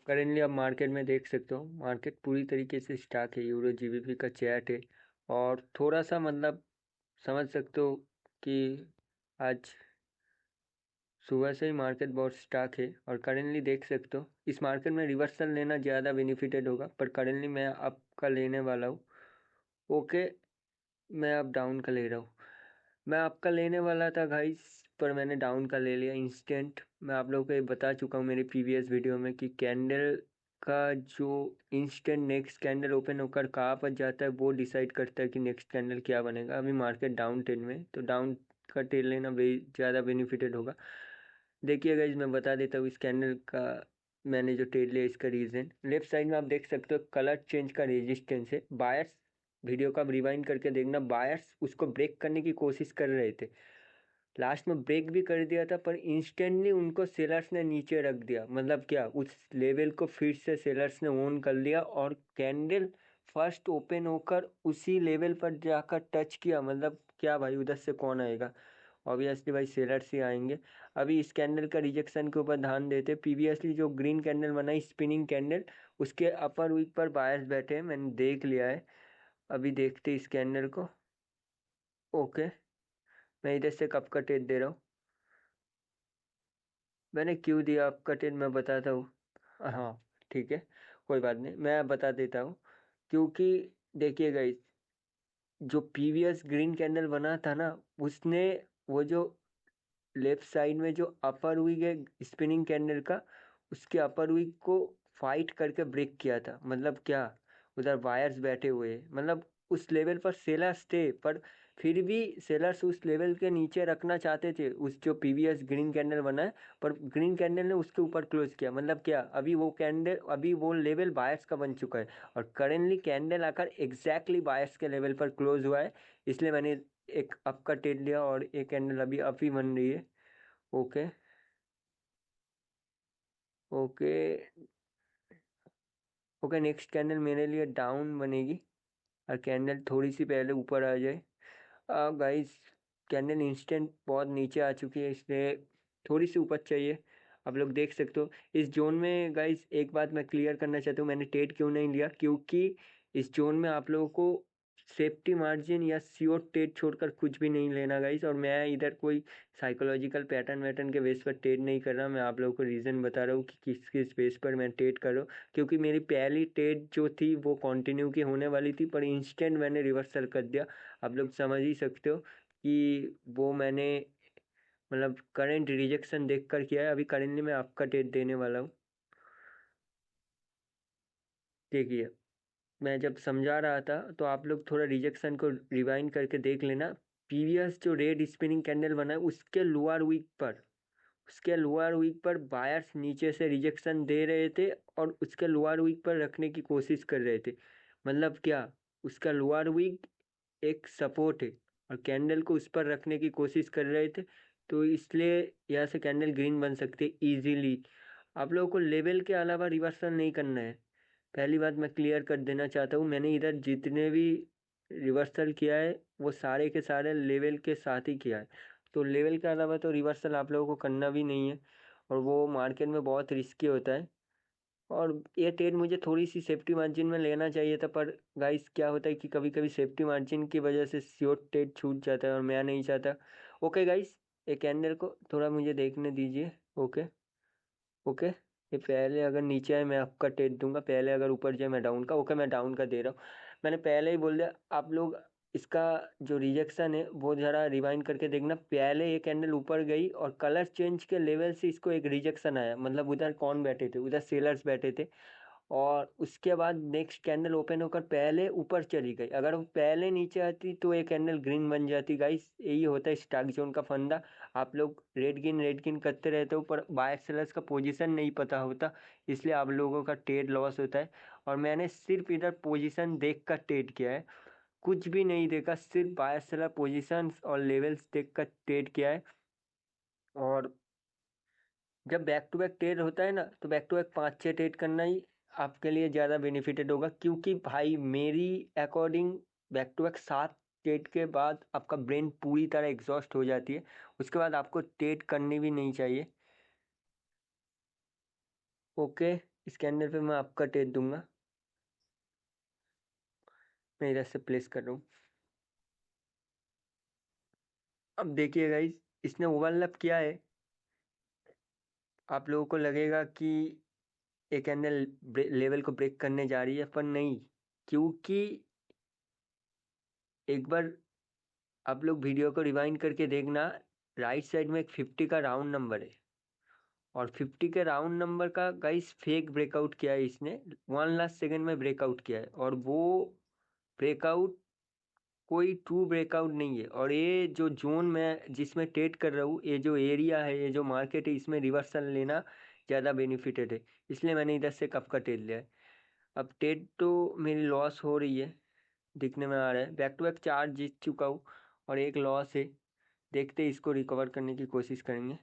Currently आप market में देख सकते हो, मार्केट पूरी तरीके से स्टाक है, यूरो जीबीपी का चैट है। और थोड़ा सा मतलब समझ सकते हो कि आज सुबह से ही मार्केट बहुत स्टाक है। और करेंटली देख सकते हो इस मार्केट में रिवर्सल लेना ज़्यादा बेनिफिटेड होगा, पर करेंटली मैं अप का लेने वाला हूँ। ओके, मैं अब डाउन का ले रहा हूँ। मैं आपका लेने वाला था गाइस, पर मैंने डाउन का ले लिया इंस्टेंट। मैं आप लोगों को ये बता चुका हूँ मेरे प्रीवियस वीडियो में कि कैंडल का जो इंस्टेंट नेक्स्ट कैंडल ओपन होकर कहाँ पर जाता है वो डिसाइड करता है कि नेक्स्ट कैंडल क्या बनेगा। अभी मार्केट डाउन ट्रेंड में, तो डाउन का ट्रेड लेना ज़्यादा बेनिफिटेड होगा। देखिए गाइस, मैं बता देता हूँ इस कैंडल का मैंने जो ट्रेड लिया इसका रीज़न। लेफ्ट साइड में आप देख सकते हो कलर चेंज का रेजिस्टेंस है। बायर्स, वीडियो का रिवाइंड करके देखना, बायर्स उसको ब्रेक करने की कोशिश कर रहे थे, लास्ट में ब्रेक भी कर दिया था, पर इंस्टेंटली उनको सेलर्स ने नीचे रख दिया। मतलब क्या, उस लेवल को फिर से सेलर्स ने ओन कर लिया और कैंडल फर्स्ट ओपन होकर उसी लेवल पर जाकर टच किया। मतलब क्या भाई, उधर से कौन आएगा, ऑब्वियसली भाई सेलर्स ही आएंगे। अभी इस कैंडल का रिजेक्शन के ऊपर ध्यान देते। प्रीवियसली जो ग्रीन कैंडल बनाई स्पिनिंग कैंडल, उसके अपर वीक पर बायर्स बैठे हैं, मैंने देख लिया है। अभी देखते इस कैंडल को। ओके, मैं इधर से कब का ट्रेड दे रहा हूँ, मैंने क्यों दिया आपका ट्रेड मैं बताता हूँ। हाँ ठीक है, कोई बात नहीं, मैं बता देता हूँ। क्योंकि देखिएगा जो प्रीवियस ग्रीन कैंडल बना था ना, उसने वो जो लेफ्ट साइड में जो अपर विक है स्पिनिंग कैंडल का, उसके अपर विक को फाइट करके ब्रेक किया था। मतलब क्या, उधर वायर्स बैठे हुए हैं, मतलब उस लेवल पर सेलर्स थे, पर फिर भी सेलर्स उस लेवल के नीचे रखना चाहते थे उस जो पीवीएस ग्रीन कैंडल बना है, पर ग्रीन कैंडल ने उसके ऊपर क्लोज किया। मतलब क्या, अभी वो कैंडल, अभी वो लेवल बायर्स का बन चुका है और करेंटली कैंडल आकर एग्जैक्टली बायर्स के लेवल पर क्लोज हुआ है। इसलिए मैंने एक अप का ट्रेड लिया और एक कैंडल अभी अप ही बन रही है। Okay okay okay, next candle मेरे लिए डाउन बनेगी और कैंडल थोड़ी सी पहले ऊपर आ जाए। गाइस, कैंडल इंस्टेंट बहुत नीचे आ चुकी है, इसलिए थोड़ी सी ऊपर चाहिए। आप लोग देख सकते हो इस जोन में। गाइस एक बात मैं क्लियर करना चाहता हूँ, मैंने ट्रेड क्यों नहीं लिया, क्योंकि इस जोन में आप लोगों को सेफ्टी मार्जिन या श्योर ट्रेड छोड़कर कुछ भी नहीं लेना गाइस। और मैं इधर कोई साइकोलॉजिकल पैटर्न वैटर्न के बेस पर ट्रेड नहीं कर रहा, मैं आप लोगों को रीज़न बता रहा हूँ कि किस किस बेस पर मैं ट्रेड कर रहा हूँ। क्योंकि मेरी पहली ट्रेड जो थी वो कंटिन्यू की होने वाली थी, पर इंस्टेंट मैंने रिवर्सल कर दिया। आप लोग समझ ही सकते हो कि वो मैंने मतलब करंट रिजेक्शन देख कर किया है। अभी करेंटली मैं आपका ट्रेड देने वाला हूँ। देखिए, मैं जब समझा रहा था तो आप लोग थोड़ा रिजेक्शन को रिवाइंड करके देख लेना। प्रीवियस जो रेड स्पिनिंग कैंडल बना है उसके लोअर वीक पर बायर्स नीचे से रिजेक्शन दे रहे थे और उसके लोअर वीक पर रखने की कोशिश कर रहे थे। मतलब क्या, उसका लोअर वीक एक सपोर्ट है और कैंडल को उस पर रखने की कोशिश कर रहे थे, तो इसलिए यहाँ से कैंडल ग्रीन बन सकती है इजीली। आप लोगों को लेवल के अलावा रिवर्सल नहीं करना है, पहली बात मैं क्लियर कर देना चाहता हूँ। मैंने इधर जितने भी रिवर्सल किया है वो सारे के सारे लेवल के साथ ही किया है, तो लेवल के अलावा तो रिवर्सल आप लोगों को करना भी नहीं है और वो मार्केट में बहुत रिस्की होता है। और ये ट्रेड मुझे थोड़ी सी सेफ्टी मार्जिन में लेना चाहिए था, पर गाइस क्या होता है कि कभी कभी सेफ्टी मार्जिन की वजह से श्योर ट्रेड छूट जाता है और मैं नहीं चाहता। ओके गाइस, ये कैंडल को थोड़ा मुझे देखने दीजिए। ओके ओके, ये पहले अगर नीचे आए मैं आपका ट्रेड दूंगा, पहले अगर ऊपर जाए मैं डाउन का। ओके, मैं डाउन का दे रहा हूँ, मैंने पहले ही बोल दिया। आप लोग इसका जो रिजेक्शन है वो ज़रा रिवाइंड करके देखना। पहले ये कैंडल ऊपर गई और कलर चेंज के लेवल से इसको एक रिजेक्शन आया। मतलब उधर कौन बैठे थे, उधर सेलर्स बैठे थे और उसके बाद नेक्स्ट कैंडल ओपन होकर पहले ऊपर चली गई। अगर वो पहले नीचे आती तो ये कैंडल ग्रीन बन जाती गाइस। यही होता है स्टॉक जोन का फंदा। आप लोग रेड गिन करते रहते हो पर बायर सेलर्स का पोजीशन नहीं पता होता, इसलिए आप लोगों का ट्रेड लॉस होता है। और मैंने सिर्फ इधर पोजीशन देख कर ट्रेड किया है, कुछ भी नहीं देखा, सिर्फ बायर सेलर पोजीशंस और लेवल्स देख कर ट्रेड किया है। और जब बैक टू बैक ट्रेड होता है ना, तो बैक टू बैक 5-6 ट्रेड करना ही आपके लिए ज़्यादा बेनिफिटेड होगा। क्योंकि भाई मेरी according back to back 7 trade के बाद आपका ब्रेन पूरी तरह एग्जॉस्ट हो जाती है, उसके बाद आपको ट्रेड करनी भी नहीं चाहिए। ओके, इस कैंडल पे मैं आपका ट्रेड दूंगा। मैं इधर से प्लेस कर रहा हूँ। अब देखिए गाइस, इसने ओवरलैप किया है। आप लोगों को लगेगा कि एक कैंडल लेवल को ब्रेक करने जा रही है, पर नहीं, क्योंकि एक बार आप लोग वीडियो को रिवाइंड करके देखना, राइट साइड में एक 50 का राउंड नंबर है, और 50 के राउंड नंबर का गाइस फेक ब्रेकआउट किया है इसने। 1 लास्ट सेकेंड में ब्रेकआउट किया है, और वो ब्रेकआउट कोई ट्रू ब्रेकआउट नहीं है। और ये जो जोन मैं जिसमें ट्रेड कर रहा हूँ, ये जो एरिया है, ये जो मार्केट है, इसमें रिवर्सल लेना ज़्यादा बेनिफिटेड है, इसलिए मैंने इधर से कप का ट्रेड लिया है। अब ट्रेड तो मेरी लॉस हो रही है, दिखने में आ रहा है। बैक टू बैक 4 जीत चुका हूँ और एक लॉस है। देखते इसको रिकवर करने की कोशिश करेंगे,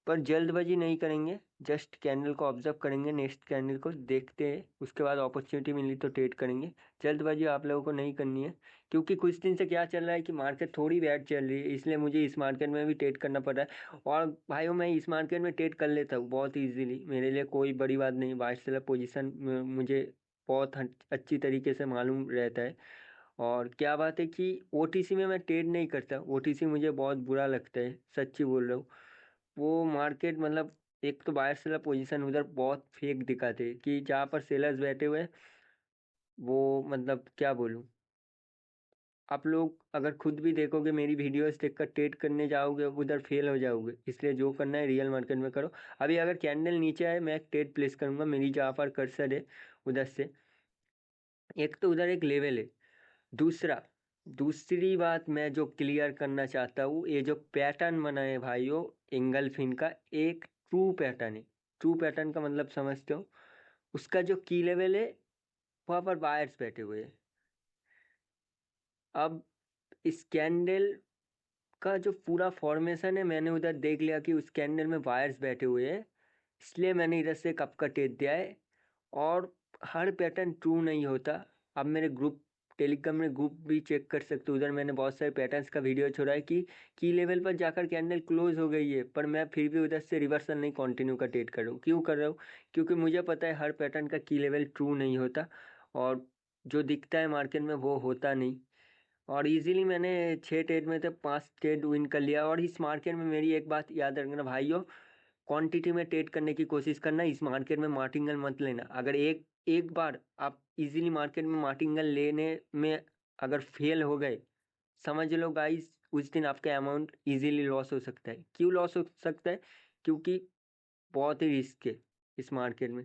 पर जल्दबाजी नहीं करेंगे। जस्ट कैंडल को ऑब्जर्व करेंगे, नेक्स्ट कैंडल को देखते हैं, उसके बाद अपॉर्चुनिटी मिली तो ट्रेड करेंगे। जल्दबाजी आप लोगों को नहीं करनी है, क्योंकि कुछ दिन से क्या चल रहा है कि मार्केट थोड़ी बैड चल रही है, इसलिए मुझे इस मार्केट में भी ट्रेड करना पड़ रहा है। और भाइयों, मैं इस मार्केट में ट्रेड कर लेता हूँ बहुत ईजीली, मेरे लिए कोई बड़ी बात नहीं। बाय सेलर पोजिशन मुझे बहुत अच्छी तरीके से मालूम रहता है। और क्या बात है कि ओटीसी में मैं ट्रेड नहीं करता, ओटीसी मुझे बहुत बुरा लगता है, सच्ची बोल रहा हूँ। वो मार्केट मतलब, एक तो बायर सेलर पोजीशन उधर बहुत फेक दिखाते हैं, कि जहाँ पर सेलर्स बैठे हुए हैं, वो मतलब क्या बोलूँ। आप लोग अगर खुद भी देखोगे, मेरी वीडियोस देखकर ट्रेड करने जाओगे, उधर फेल हो जाओगे। इसलिए जो करना है रियल मार्केट में करो। अभी अगर कैंडल नीचे आए, मैं एक ट्रेड प्लेस करूंगा, मेरी जहाँ पर कर्सर है उधर से। एक तो उधर एक लेवल है। दूसरी बात मैं जो क्लियर करना चाहता हूँ, ये जो पैटर्न बना है भाइयों, एंगल्फिन का एक ट्रू पैटर्न है। ट्रू पैटर्न का मतलब समझते हो? उसका जो की लेवल है, वहाँ पर बायर्स बैठे हुए हैं। अब इस कैंडल का जो पूरा फॉर्मेशन है, मैंने उधर देख लिया कि उस कैंडल में बायर्स बैठे हुए हैं, इसलिए मैंने इधर से कप का टेक दिया है। और हर पैटर्न ट्रू नहीं होता। अब मेरे ग्रुप, टेलीग्राम में ग्रुप भी चेक कर सकते हो, उधर मैंने बहुत सारे पैटर्न्स का वीडियो छोड़ा है कि की लेवल पर जाकर कैंडल क्लोज हो गई है, पर मैं फिर भी उधर से रिवर्सल नहीं कंटिन्यू का ट्रेड कर रहा हूँ। क्यों कर रहा हूँ? क्योंकि मुझे पता है हर पैटर्न का की लेवल ट्रू नहीं होता, और जो दिखता है मार्केट में वो होता नहीं। और इजीली मैंने 6 ट्रेड में से 5 ट्रेड विन कर लिया। और इस मार्केट में मेरी एक बात याद रखना भाइयों, क्वांटिटी में ट्रेड करने की कोशिश करना। इस मार्केट में मार्टिंगल मत लेना। अगर एक एक बार आप इजीली मार्केट में मार्टिंगल लेने में अगर फेल हो गए, समझ लो गाइस, उस दिन आपका अमाउंट इजीली लॉस हो सकता है। क्यों लॉस हो सकता है? क्योंकि बहुत ही रिस्क है इस मार्केट में।